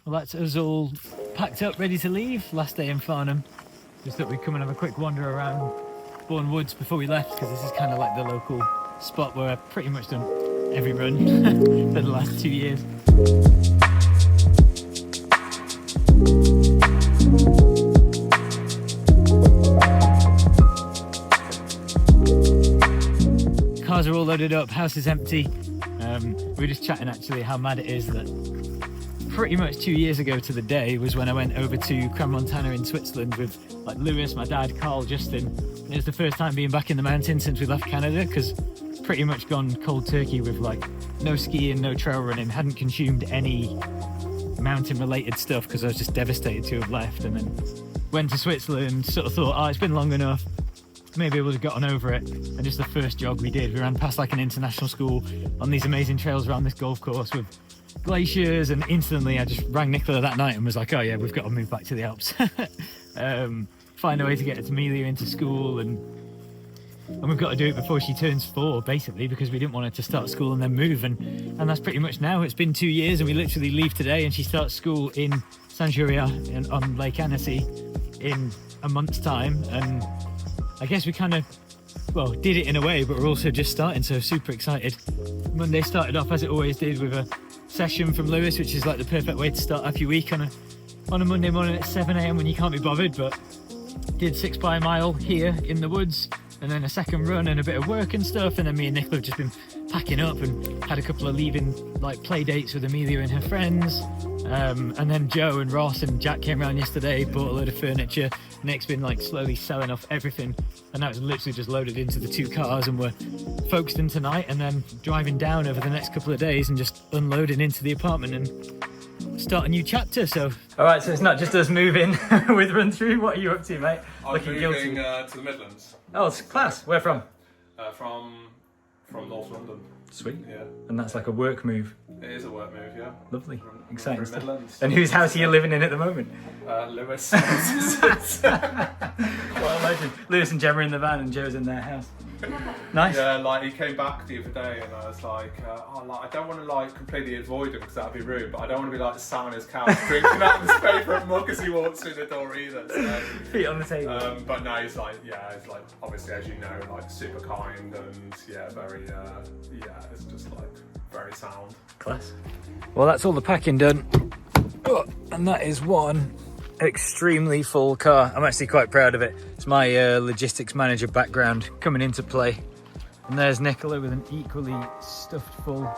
Well, that's us all packed up, ready to leave. Last day in Farnham. Just thought we'd come and have a quick wander around Bourne Woods before we left, because this is kind of like the local spot where I've pretty much done every run for the last 2 years. Cars are all loaded up, house is empty. We were just chatting actually how mad it is that pretty much 2 years ago to the day was when I went over to Crans-Montana in Switzerland with like Lewis, my dad, Carl, Justin. It was the first time being back in the mountains since we left Canada, because pretty much gone cold turkey with like no skiing, no trail running, hadn't consumed any mountain related stuff because I was just devastated to have left. And then went to Switzerland, sort of thought, oh, it's been long enough, maybe I would have gotten over it. And just the first jog we did, we ran past like an international school on these amazing trails around this golf course with glaciers, and instantly I just rang Nicola that night and was like, oh yeah, we've got to move back to the Alps. Find a way to get Amelia into school, and we've got to do it before she turns 4, basically, because we didn't want her to start school and then move, and that's pretty much now. It's been 2 years and we literally leave today, and she starts school in Saint-Juria on Lake Annecy in a month's time. And I guess we kind of, well, did it in a way, but we're also just starting, so super excited. Monday started off as it always did with a session from Lewis, which is like the perfect way to start off your week on a Monday morning at 7 a.m. when you can't be bothered. But did 6 by a mile here in the woods, and then a second run and a bit of work and stuff, and then me and Nicola have just been packing up and had a couple of leaving like play dates with Amelia and her friends, and then Joe and Ross and Jack came around yesterday, bought a load of furniture. Nick's been like slowly selling off everything, and now it's literally just loaded into the 2 cars, and we're Folkestone tonight and then driving down over the next couple of days and just unloading into the apartment and start a new chapter. So all right, so it's not just us moving with RunThrough. What are you up to, mate? I'm Looking moving guilty. to the Midlands. Oh, it's class. Where from? From North London. Sweet. Yeah. And that's like a work move. It is a work move, yeah. Lovely. From Exciting stuff. Midlands. And whose house are you living in at the moment? Lewis. What a legend. Lewis and Gemma in the van and Joe's in their house. Nice. Yeah, like he came back the other day and I was like, I don't want to like completely avoid him because that'd be rude, but I don't want to be like sat on his couch drinking out of his favourite mug as he walks through the door either. So, Feet on the table. but no, he's like, obviously as you know, like super kind and very, it's just like very sound. Class. Well, that's all the packing done. Oh, and that is one extremely full car. I'm actually quite proud of it. It's my logistics manager background coming into play. And there's Nicola with an equally stuffed full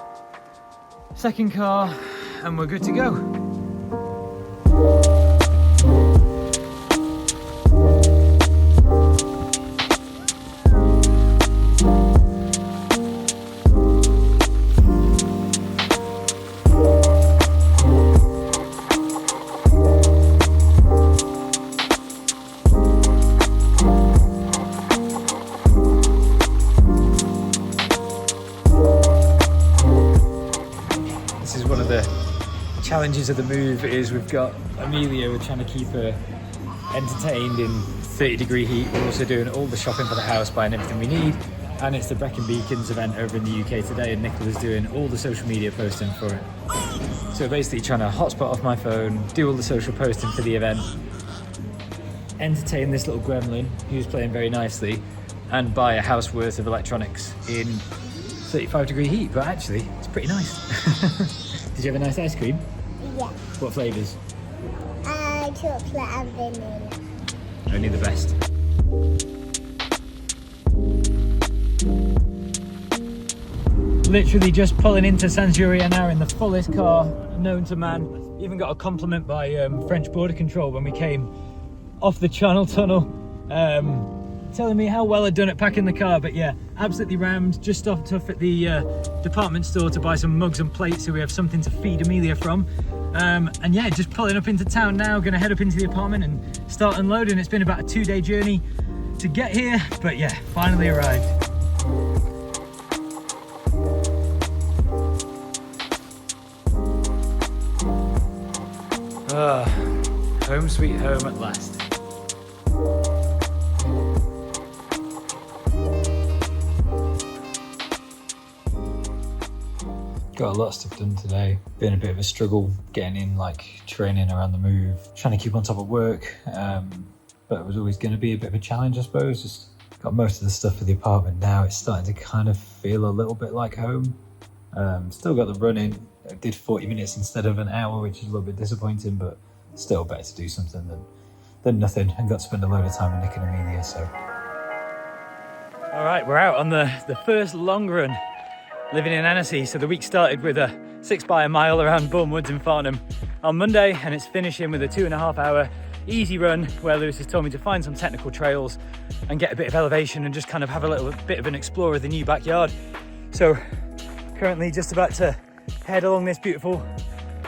second car, and we're good to go. Challenges of the move is we've got Amelia, we're trying to keep her entertained in 30-degree heat. We're also doing all the shopping for the house, buying everything we need, and it's the Brecon Beacons event over in the UK today, and Nicola's doing all the social media posting for it. So basically trying to hotspot off my phone, do all the social posting for the event, entertain this little gremlin who's playing very nicely, and buy a house worth of electronics in 35-degree heat. But actually it's pretty nice. Did you have a nice ice cream? Yeah. What flavours? Chocolate and vanilla. Only the best. Literally just pulling into Saint-Juria now in the fullest car known to man. Even got a compliment by French border control when we came off the Channel Tunnel, telling me how well I'd done at packing the car. But yeah, absolutely rammed. Just stopped off at the department store to buy some mugs and plates so we have something to feed Amelia from. And yeah, just pulling up into town now, gonna head up into the apartment and start unloading. It's been about a 2-day journey to get here, but yeah, finally arrived. Home sweet home at last. Got a lot of stuff done today. Been a bit of a struggle getting in, like training around the move, trying to keep on top of work. But it was always going to be a bit of a challenge, I suppose. Just got most of the stuff for the apartment now. It's starting to kind of feel a little bit like home. Still got the running. I did 40 minutes instead of an hour, which is a little bit disappointing, but still better to do something than nothing. And got to spend a load of time with Nick and Amelia, so. All right, we're out on the first long run living in Annecy. So the week started with a 6 by a mile around Bourne Woods in Farnham on Monday, and it's finishing with a 2.5 hour easy run where Lewis has told me to find some technical trails and get a bit of elevation and just kind of have a little bit of an explore of the new backyard. So currently just about to head along this beautiful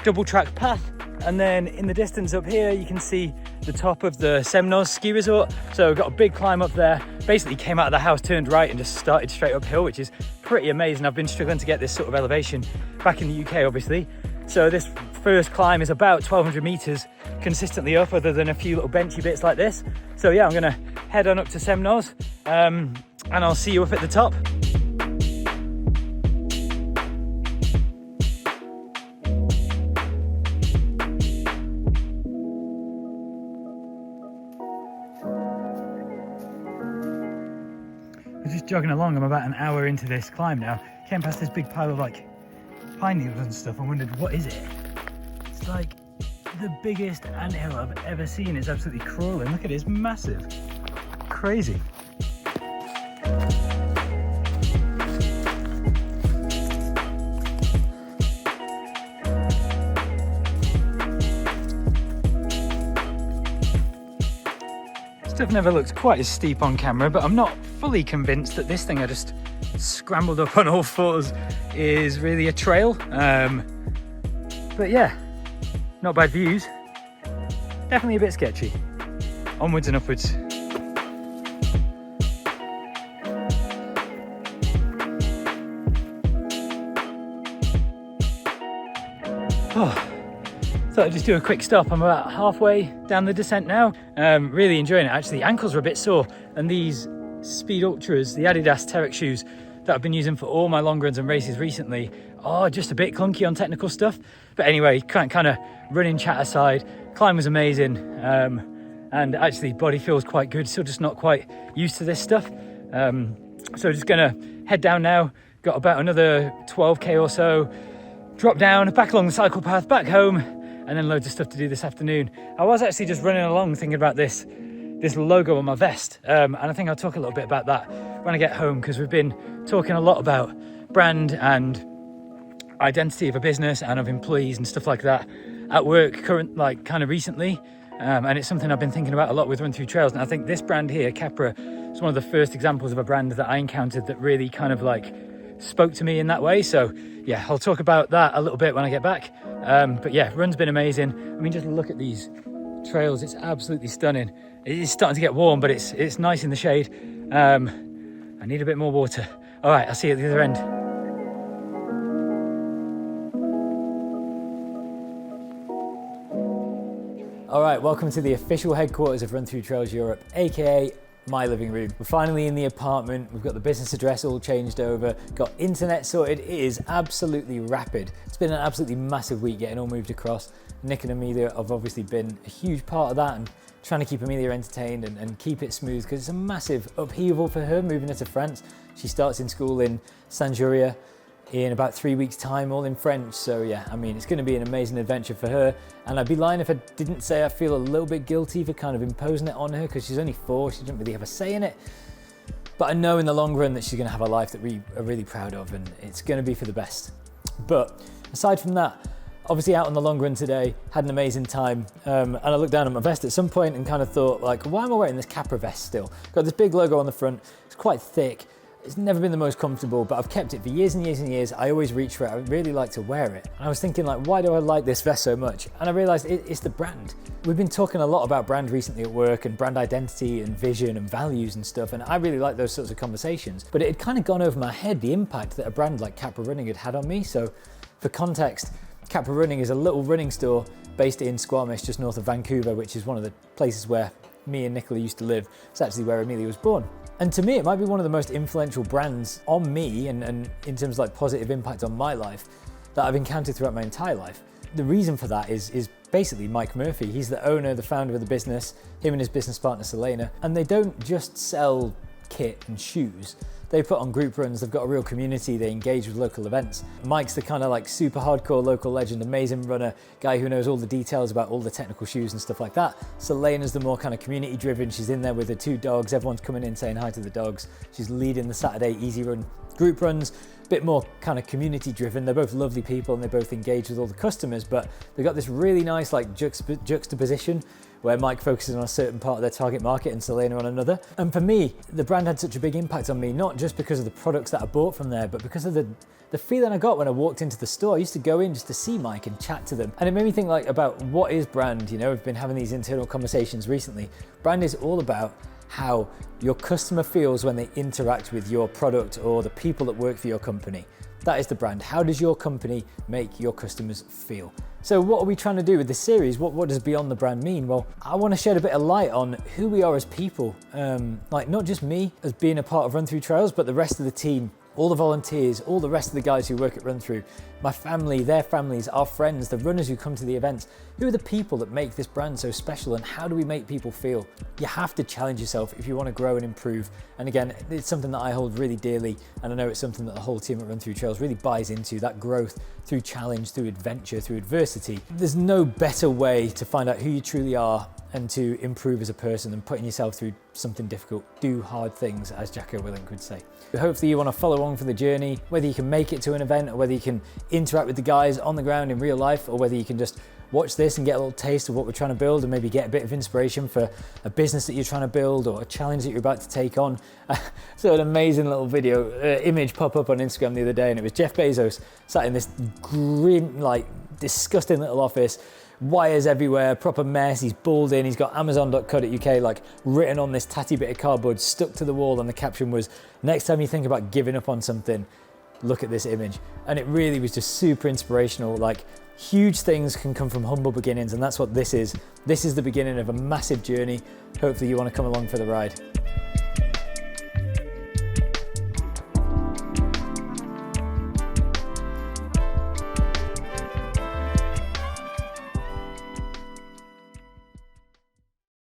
double track path, and then in the distance up here you can see the top of the Semnoz ski resort. So got a big climb up there. Basically came out of the house, turned right and just started straight uphill, which is pretty amazing. I've been struggling to get this sort of elevation back in the UK, obviously. So this first climb is about 1,200 meters consistently up, other than a few little benchy bits like this. So yeah, I'm gonna head on up to Semnoz and I'll see you up at the top. I'm just jogging along. I'm about an hour into this climb now. Came past this big pile of like pine needles and stuff. I wondered, what is it? It's like the biggest anthill I've ever seen. It's absolutely crawling. Look at it, it's massive. Crazy. Stuff never looks quite as steep on camera, but I'm not fully convinced that this thing I just scrambled up on all fours is really a trail. But yeah, not bad views. Definitely a bit sketchy. Onwards and upwards. Oh. Thought I'd just do a quick stop. I'm about halfway down the descent now. Really enjoying it actually. Ankles are a bit sore, and these Speed Ultras, the Adidas Terex shoes that I've been using for all my long runs and races recently, are just a bit clunky on technical stuff. But anyway, kind of running chat aside, climb was amazing, and actually body feels quite good. Still just not quite used to this stuff. So just gonna head down now. Got about another 12k or so. Drop down, back along the cycle path, back home, and then loads of stuff to do this afternoon. I was actually just running along thinking about this logo on my vest, and I think I'll talk a little bit about that when I get home, because we've been talking a lot about brand and identity of a business and of employees and stuff like that at work kind of recently, and it's something I've been thinking about a lot with RunThrough Trails. And I think this brand here, Capra, is one of the first examples of a brand that I encountered that really kind of like spoke to me in that way. So yeah, I'll talk about that a little bit when I get back. But yeah, run's been amazing. I mean, just look at these trails. It's absolutely stunning. It is starting to get warm, but it's nice in the shade. I need a bit more water. All right, I'll see you at the other end. All right, welcome to the official headquarters of RunThrough Trails Europe, aka my living room. We're finally in the apartment. We've got the business address all changed over, got internet sorted. It is absolutely rapid. It's been an absolutely massive week getting all moved across. Nick and Amelia have obviously been a huge part of that, and trying to keep Amelia entertained and keep it smooth, because it's a massive upheaval for her moving her to France. She starts in school in Saint-Juria in about 3 weeks time, all in French. So yeah, I mean, it's going to be an amazing adventure for her, and I'd be lying if I didn't say I feel a little bit guilty for kind of imposing it on her, because she's only 4, she didn't really have a say in it. But I know in the long run that she's going to have a life that we are really proud of, and it's going to be for the best. But aside from that, obviously out on the long run today, had an amazing time, and I looked down at my vest at some point and kind of thought, like, why am I wearing this Capra vest still? Got this big logo on the front, it's quite thick. It's never been the most comfortable, but I've kept it for years and years and years. I always reach for it. I really like to wear it. And I was thinking, like, why do I like this vest so much? And I realized it's the brand. We've been talking a lot about brand recently at work, and brand identity and vision and values and stuff. And I really like those sorts of conversations, but it had kind of gone over my head, the impact that a brand like Capra Running had on me. So for context, Capra Running is a little running store based in Squamish, just north of Vancouver, which is one of the places where me and Nicola used to live. It's actually where Amelia was born. And to me, it might be one of the most influential brands on me, and in terms of like positive impact on my life, that I've encountered throughout my entire life. The reason for that is basically Mike Murphy. He's the owner, the founder of the business, him and his business partner Selena, and they don't just sell kit and shoes. They put on group runs, they've got a real community, they engage with local events. Mike's the kind of like super hardcore local legend, amazing runner, guy who knows all the details about all the technical shoes and stuff like that. Selena's the more kind of community driven, she's in there with her 2 dogs, everyone's coming in saying hi to the dogs. She's leading the Saturday easy run group runs, a bit more kind of community driven. They're both lovely people and they both engage with all the customers, but they've got this really nice like juxtaposition where Mike focuses on a certain part of their target market and Selena on another. And for me, the brand had such a big impact on me, not just because of the products that I bought from there, but because of the feeling I got when I walked into the store. I used to go in just to see Mike and chat to them. And it made me think like about what is brand, you know, I've been having these internal conversations recently. Brand is all about how your customer feels when they interact with your product or the people that work for your company. That is the brand. How does your company make your customers feel? So what are we trying to do with this series? What does Beyond the Brand mean? Well, I want to shed a bit of light on who we are as people. Like not just me as being a part of RunThrough Trails, but the rest of the team, all the volunteers, all the rest of the guys who work at RunThrough, my family, their families, our friends, the runners who come to the events. Who are the people that make this brand so special and how do we make people feel? You have to challenge yourself if you want to grow and improve. And again, it's something that I hold really dearly, and I know it's something that the whole team at RunThrough Trails really buys into, that growth through challenge, through adventure, through adversity. There's no better way to find out who you truly are and to improve as a person than putting yourself through something difficult. Do hard things, as Jacko Willink would say. Hopefully you want to follow on for the journey, whether you can make it to an event or whether you can interact with the guys on the ground in real life, or whether you can just watch this and get a little taste of what we're trying to build and maybe get a bit of inspiration for a business that you're trying to build or a challenge that you're about to take on. So an amazing little video image pop up on Instagram the other day, and it was Jeff Bezos sat in this grim, like disgusting little office, wires everywhere, proper mess, he's balding, he's got amazon.co.uk like written on this tatty bit of cardboard stuck to the wall, and the caption was, next time you think about giving up on something, look at this image. And it really was just super inspirational. Like huge things can come from humble beginnings, and that's what this is. This is the beginning of a massive journey. Hopefully you want to come along for the ride.